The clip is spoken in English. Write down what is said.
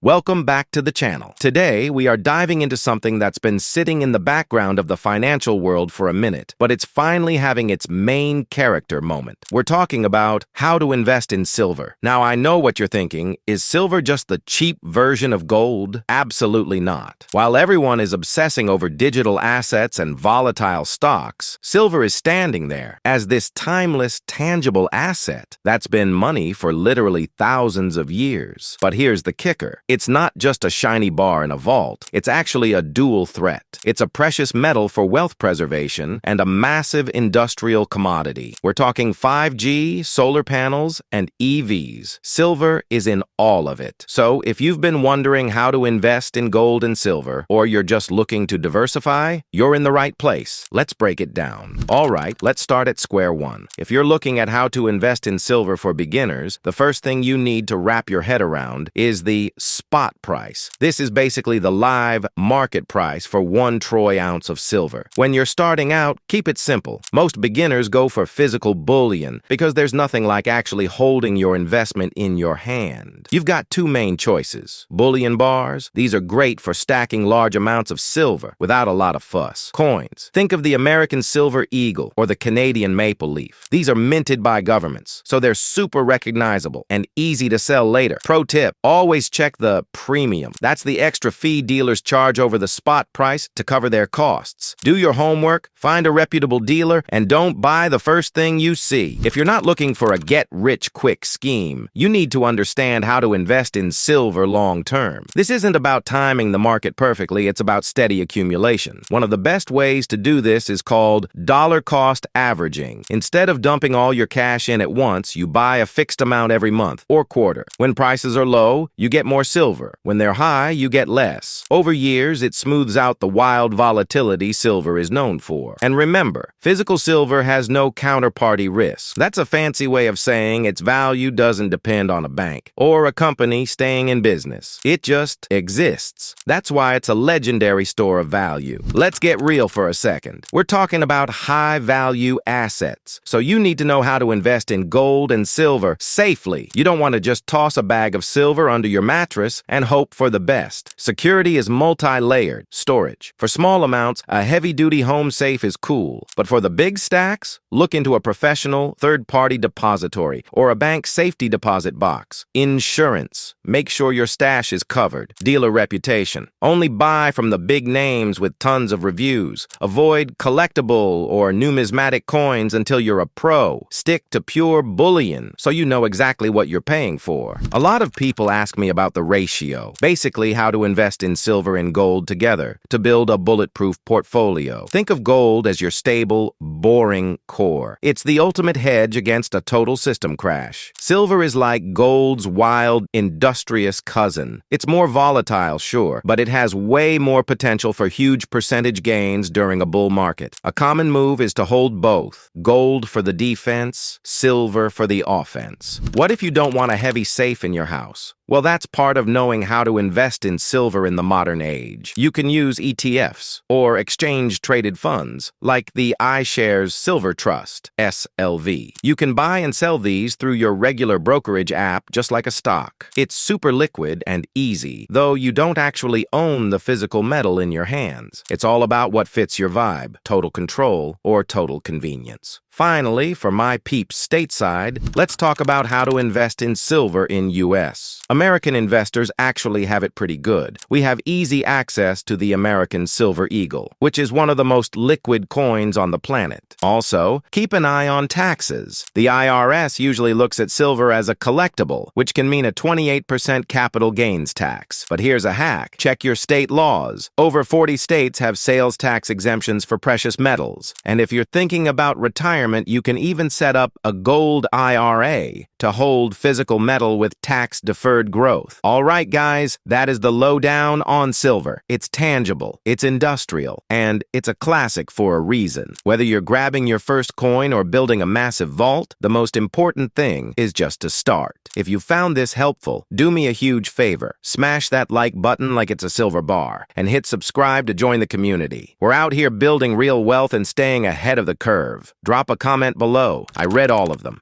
Welcome back to the channel. Today, we are diving into something that's been sitting in the background of the financial world for a minute, but it's finally having its main character moment. We're talking about how to invest in silver. Now, I know what you're thinking. Is silver just the cheap version of gold? Absolutely not. While everyone is obsessing over digital assets and volatile stocks, silver is standing there as this timeless, tangible asset that's been money for literally thousands of years. But here's the kicker. It's not just a shiny bar in a vault. It's actually a dual threat. It's a precious metal for wealth preservation and a massive industrial commodity. We're talking 5G, solar panels, and EVs. Silver is in all of it. So if you've been wondering how to invest in gold and silver, or you're just looking to diversify, you're in the right place. Let's break it down. All right, let's start at square one. If you're looking at how to invest in silver for beginners, the first thing you need to wrap your head around is the spot price. This is basically the live market price for 1 troy ounce of silver. When you're starting out, keep it simple. Most beginners go for physical bullion because there's nothing like actually holding your investment in your hand. You've got two main choices. Bullion bars. These are great for stacking large amounts of silver without a lot of fuss. Coins. Think of the American Silver Eagle or the Canadian Maple Leaf. These are minted by governments, so they're super recognizable and easy to sell later. Pro tip, always check the premium. That's the extra fee dealers charge over the spot price to cover their costs. Do your homework, find a reputable dealer, and don't buy the first thing you see. If you're not looking for a get-rich-quick scheme, you need to understand how to invest in silver long-term. This isn't about timing the market perfectly, it's about steady accumulation. One of the best ways to do this is called dollar-cost averaging. Instead of dumping all your cash in at once, you buy a fixed amount every month or quarter. When prices are low, you get more silver. When they're high, you get less. Over years, it smooths out the wild volatility silver is known for. And remember, physical silver has no counterparty risk. That's a fancy way of saying its value doesn't depend on a bank or a company staying in business. It just exists. That's why it's a legendary store of value. Let's get real for a second. We're talking about high-value assets. So you need to know how to invest in gold and silver safely. You don't want to just toss a bag of silver under your mattress and hope for the best. Security is multi-layered. Storage. For small amounts, a heavy-duty home safe is cool. But for the big stacks, look into a professional third-party depository or a bank safety deposit box. Insurance. Make sure your stash is covered. Dealer reputation. Only buy from the big names with tons of reviews. Avoid collectible or numismatic coins until you're a pro. Stick to pure bullion so you know exactly what you're paying for. A lot of people ask me about the ratio, basically how to invest in silver and gold together to build a bulletproof portfolio. Think of gold as your stable, boring core. It's the ultimate hedge against a total system crash. Silver is like gold's wild, industrious cousin. It's more volatile, sure, but it has way more potential for huge percentage gains during a bull market. A common move is to hold both. Gold for the defense, silver for the offense. What if you don't want a heavy safe in your house? Well, that's part of knowing how to invest in silver in the modern age. You can use ETFs, or exchange-traded funds, like the iShares Silver Trust, SLV. You can buy and sell these through your regular brokerage app, just like a stock. It's super liquid and easy, though you don't actually own the physical metal in your hands. It's all about what fits your vibe, total control, or total convenience. Finally, for my peeps stateside, let's talk about how to invest in silver in U.S. American investors actually have it pretty good. We have easy access to the American Silver Eagle, which is one of the most liquid coins on the planet. Also, keep an eye on taxes. The IRS usually looks at silver as a collectible, which can mean a 28% capital gains tax. But here's a hack. Check your state laws. Over 40 states have sales tax exemptions for precious metals. And if you're thinking about retirement, you can even set up a gold IRA to hold physical metal with tax-deferred growth. All right, guys, that is the lowdown on silver. It's tangible, it's industrial, and it's a classic for a reason. Whether you're grabbing your first coin or building a massive vault, the most important thing is just to start. If you found this helpful, do me a huge favor. Smash that like button like it's a silver bar, and hit subscribe to join the community. We're out here building real wealth and staying ahead of the curve. Drop a comment below. I read all of them.